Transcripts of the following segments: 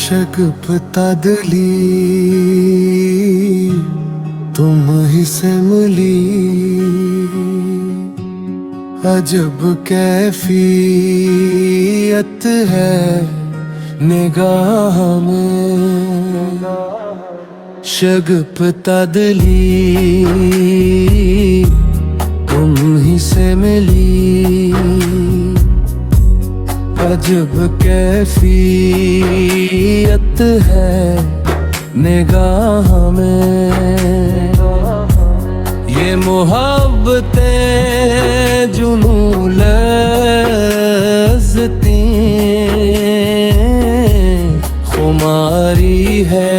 शगुफ्ता दिली तुम ही से मिली, अजब कैफियत है निगाह में। शगुफ्ता दिली तुम ही से मिली, अजब कैफियत है निगाह में। ये मोहब्बतें जुनूं लज़्ज़तें खुमारी है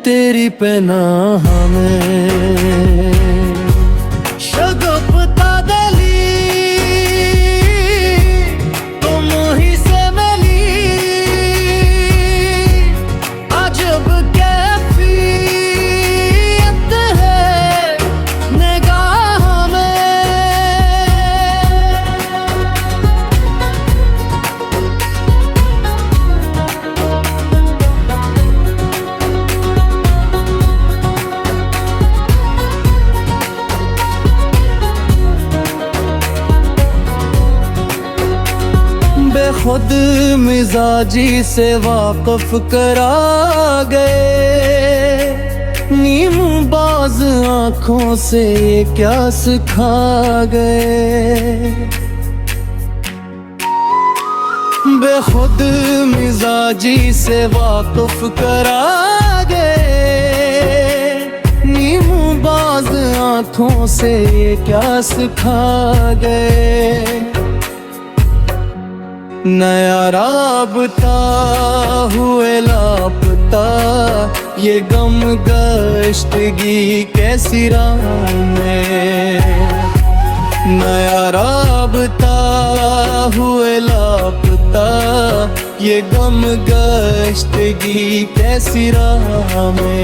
तेरी पनाह में। शगुफ्ता दिली तुम ही से मिली, अजब कैफियत है निगाह में। बेखुद मिजाजी से वाक़िफ़ करा गए, नीम बाज आँखों से क्या सिखा गए। बेखुद मिजाजी से वाक़िफ़ करा गए, नीम बाज आँखों से क्या सिखा गए। नया राबता हुए लापता, ये गम गश्तगी कैसी राह में। नया राबता हुए लापता, ये गम गश्तगी कैसी राह में।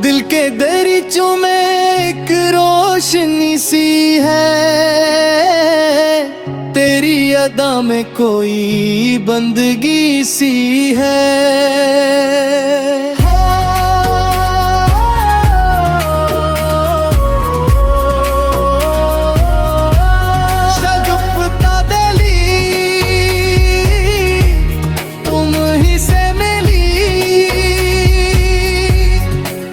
दिल के दरीचों में एक रोशनी सी है, तेरी अदा में कोई बंदगी सी है। शगुफ्ता दिली तुम ही से मिली,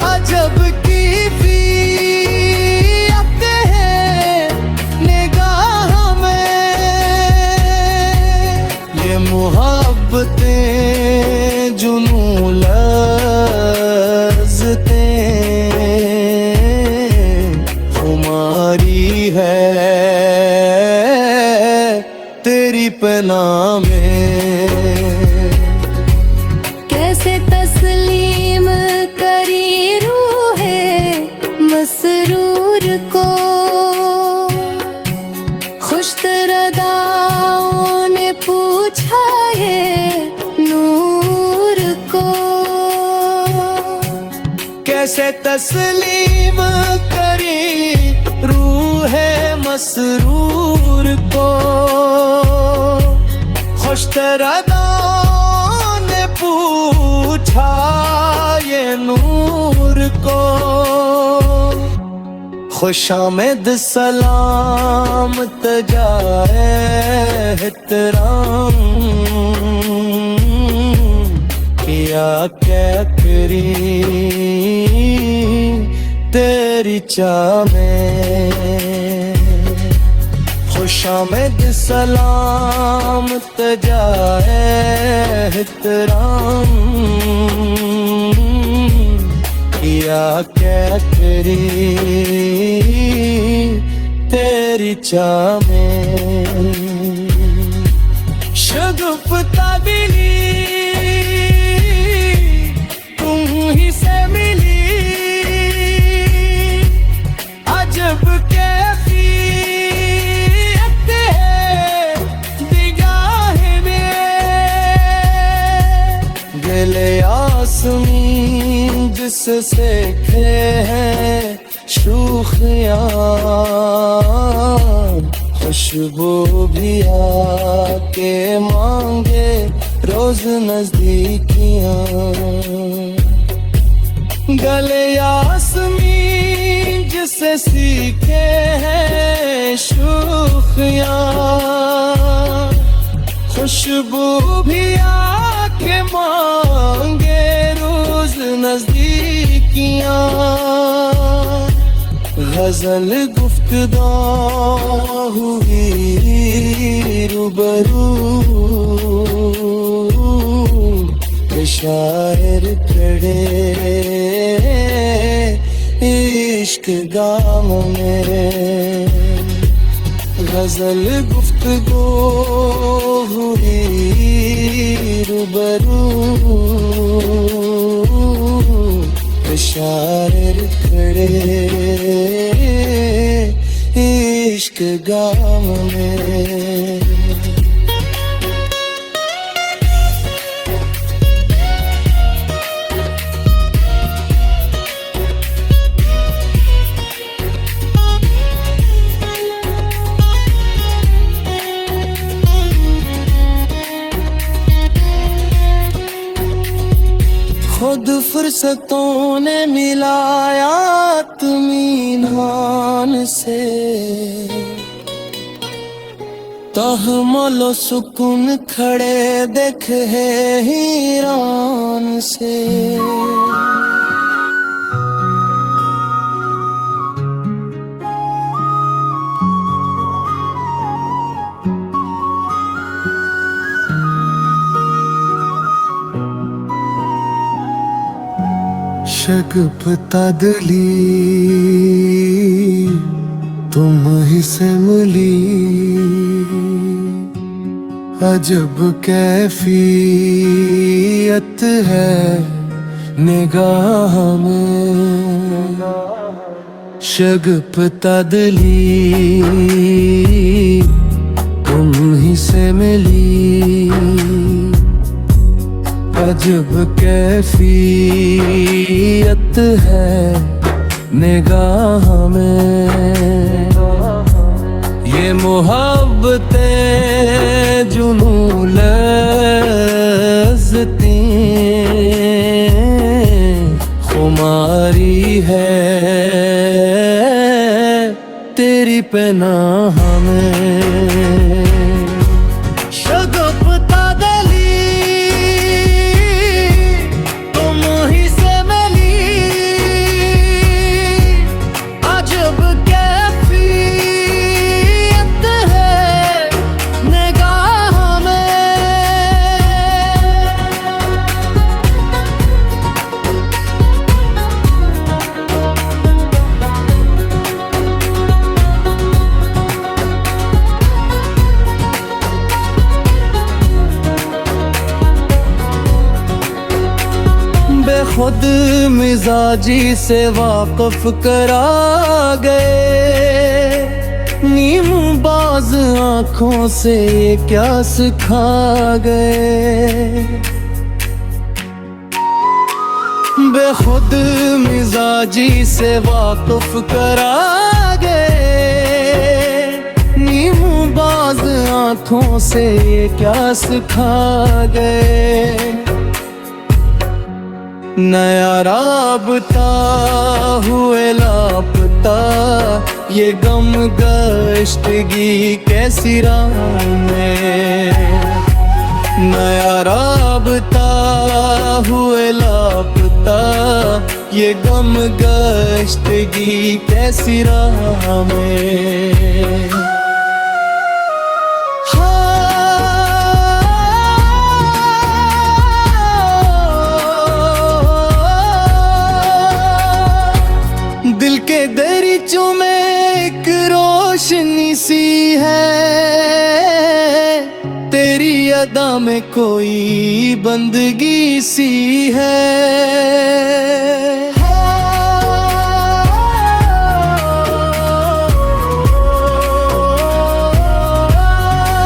अजब कैफियत है निगाह में। ये मोहब्बतें जुनूं लज़्ज़तें खुमारी है तेरी पनाह में। कैसे तस्लीम करी रूहे मसरूर को, खुशतरदाओं ने पूछा ये नूर को। कैसे तस्लीम करी रूहे मसरूर को, खुशतरदाओं ने पूछा ये नूर को। खुशामद सलामत जाए एहतराम, किया क्या करी तेरी चाह में। खुशामद सलामत जाए एहतराम, किया क्या करी तेरी चाह में। शगुफ्ता दिली तुम ही से मिली, अजब कैफियत है निगाह में। गले यास्मीन जिससे खे हैं शूखियाँ, खुशबू भी आके मांगे रोज नजदीकियाँ। गले यास्मीन जिससे सीखे हैं शूखियाँ, खुशबू भी आके मांगे रोज नजदीकियाँ। गजल गुफ्तगू हुई रूबरू, शायर खड़े इश्क गाम में। गजल गुफ्तगू हुई रूबरू, शायर खड़े इश्क गाम में। खुद फुर्सतों ने मिलाया इत्मीनान से, तहम्मुल सुकून खड़े देख है हीरान से। शगुफ्ता दिली तुम ही से मिली, अजब कैफियत है निगाह में। शगुफ्ता दिली तुम ही से मिली, अजब कैफियत है निगाह में। ये मोहब्बतें जुनूं लज़्ज़तें खुमारी है तेरी पनाह में। खुद मिजाजी से वाक़िफ़ करा गए, नीम बाज आँखों से क्या सिखा गए। बेखुद मिजाजी से वाक़िफ़ करा गए, नीम बाज आँखों से क्या सिखा गए। नया राबता हुए लापता ये गम गश्तगी कैसी राह में। नया राबता हुए लापता ये गम गश्तगी कैसी राह में। दिल के दरीचों में एक रोशनी सी है, तेरी अदा में कोई बंदगी सी है।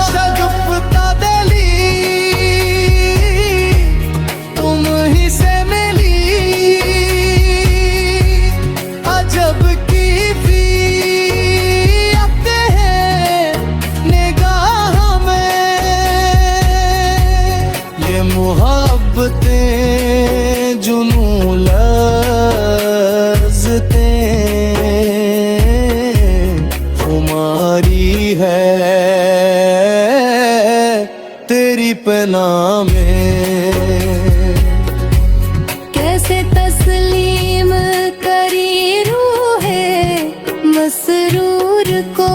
शगुफ्ता दिली तुम ही से मोहब्बतें जुनू लज़्ज़तें खुमारी है तेरी पनाह में। कैसे तस्लीम करी रूहे मसरूर को,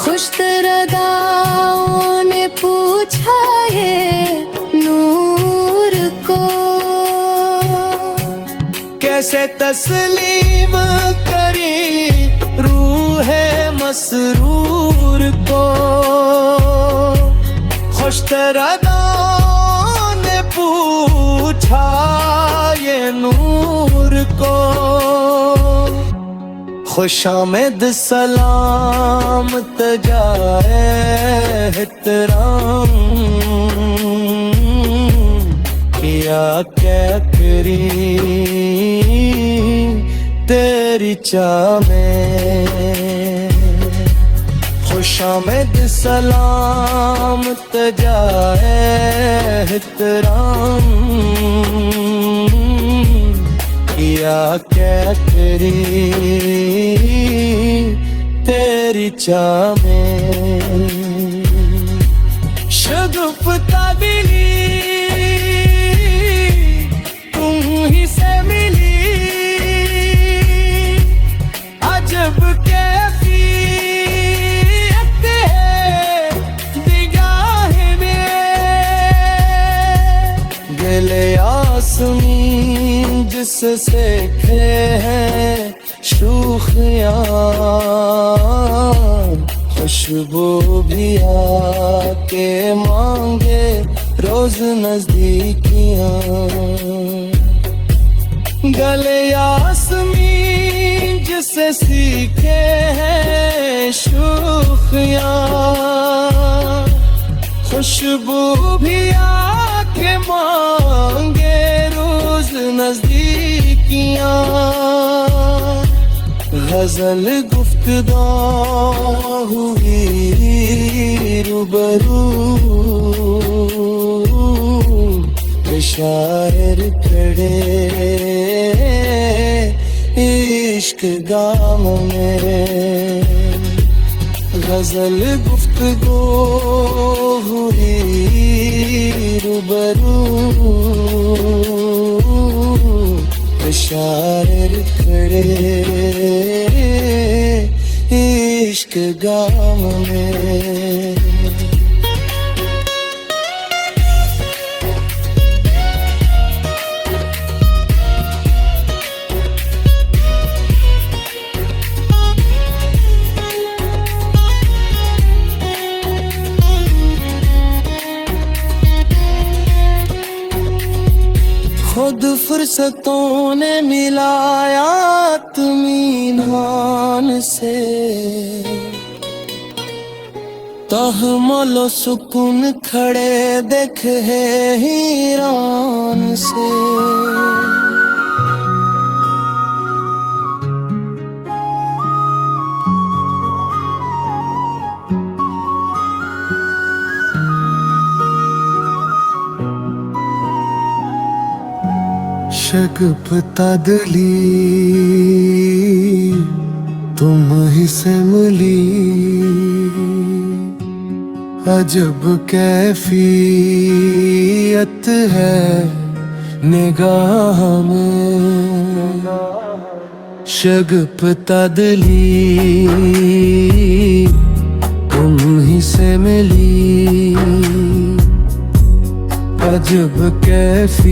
खुशतरदाओं ने पूछा ये नूर को। कैसे तस्लीम करी रूह मसरूर को, खुशतरदाओं ने पूछा ये नूर को। खुशामद सलाम तजाए एहतराम किया क्या करी तेरी चाह में। खुशामद सलाम तजाए एहतराम किया क्या करी तेरी चाह में। शगुफ्ता दिली तुम ही से मिली, अजब कैफियत है निगाह में। गले आसमीं जिससे खे हैं शूखियाँ, खुशबू भी आके मांगे रोज नजदीकियाँ। गले आसमीं जिससे सीखे हैं शूखियाँ, खुशबू भी आके मांगे रोज नजदीकियाँ। गजल गुफ्तगू हुई रूबरू, शायर खड़े इश्क गाम में। गजल गुफ्तगू हुई रूबरू, शायर खड़े इश्क गाम में। खुद फुर्सतों ने मिलाया इत्मीनान से, तहम्मुल सुकून खड़े देख है हीरान से। शगुफ्ता दिली तुम ही से मिली, अजब कैफियत है निगाह में। शगुफ्ता दिली तुम ही से मिली, अजब कैफियत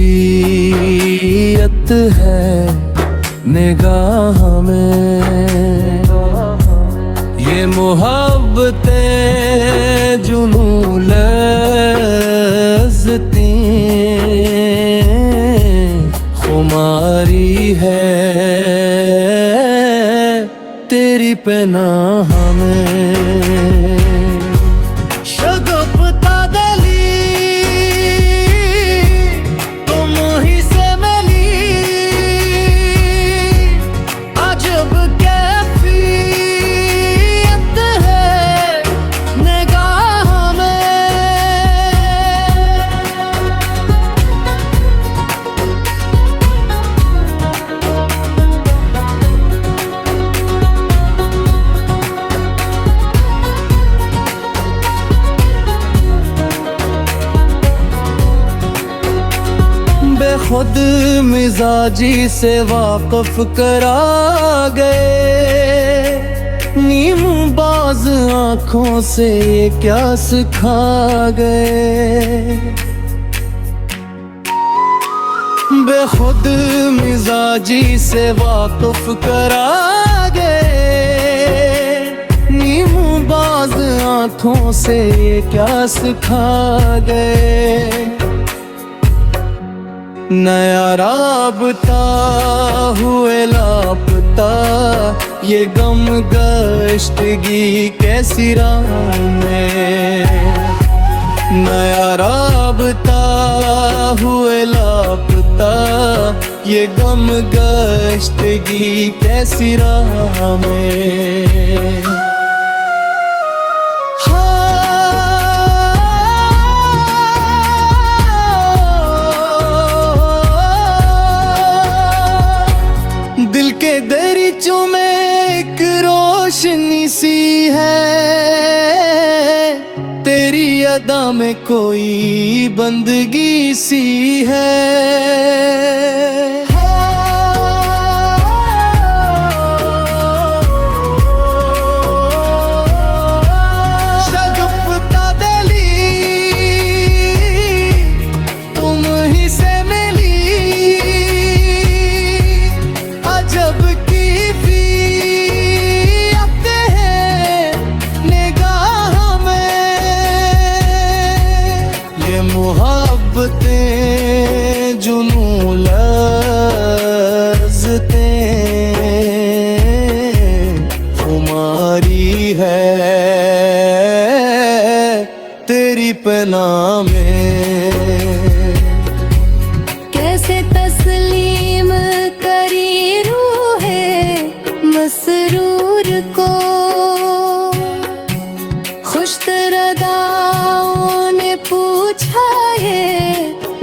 है निगाह में। ये मोहब्बतें जुनू लज़्ज़तें खुमारी है तेरी पनाह में। बेखुद मिजाजी से वाकफ करा गए, नीम बाज आंखों से ये क्या सिखा गए। बेखुद मिजाजी से वाकफ करा गए, नीम बाज आंखों से ये क्या सिखा गए। नया राबता हुए लापता, ये गम गश्तगी कैसी राह में। नया राबता हुए लापता, ये गम गश्तगी कैसी राह में। दिल के दरीचों में एक रोशनी सी है, तेरी अदा में कोई बंदगी सी है। शगुफ्ता दिली तुम ही से मिली, अजब की फीत है निगाह में। ये मोहब्बतें जुनूं लज़्ज़तें खुमारी है तेरी पनाह में। कैसे तस्लीम करी रूहे मसरूर को, खुशतरदाओं ने पूछा ये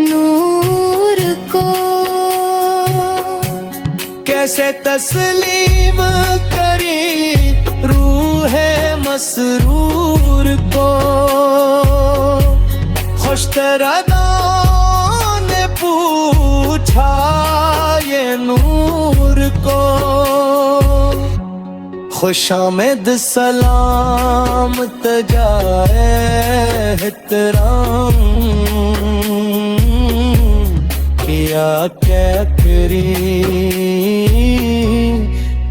नूर को। कैसे तस्लीम करी रूहे मसरूर को, खुशतरदाओं ने पूछा ये नूर को। खुशामद सलाम तजाए एहतराम, किया क्या करी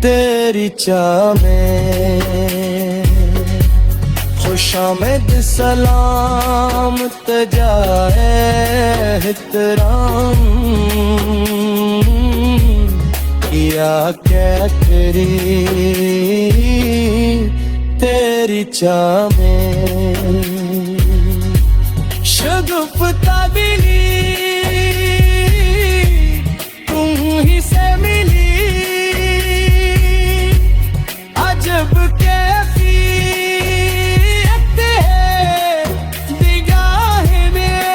तेरी चाह में। खुशामद सलाम तजाए एहतराम, किया क्या करी तेरी चाह में। शगुफ्ता दिली तुम ही से मिली, अजब कैफियत है निगाह में।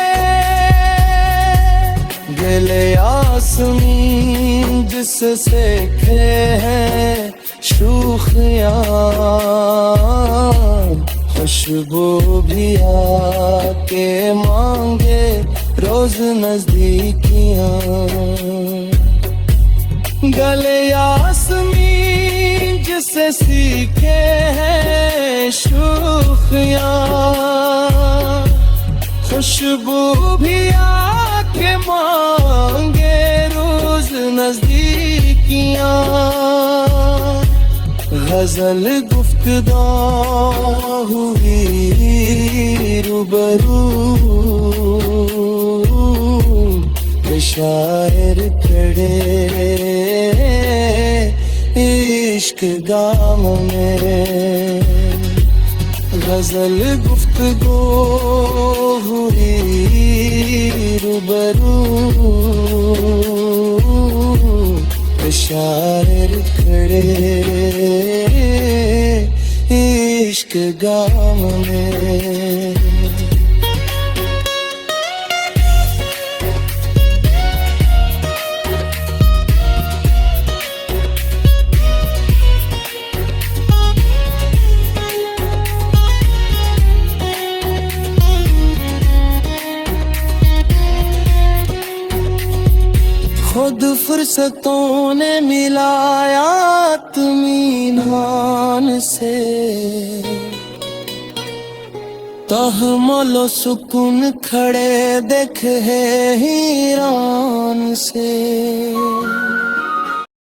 गिले आसमीं जिससे खे हैं शूखियाँ, खुशबू भी आके मांगे रोज नजदीकियाँ। गले आसमीं जिससे सीखे हैं शूखियाँ, खुशबू भी आके मांगे रोज नजदीकियाँ। गजल गुफ्तगू हुई रूबरू, शायर खड़े इश्क गाम में। गजल गुफ्तगू हुई रूबरू, शायर खड़े इश्क गाम में। खुद फुर्सतों ने मिलाया इत्मीनान से, तहमलो सुकून खड़े देख है हीरान से।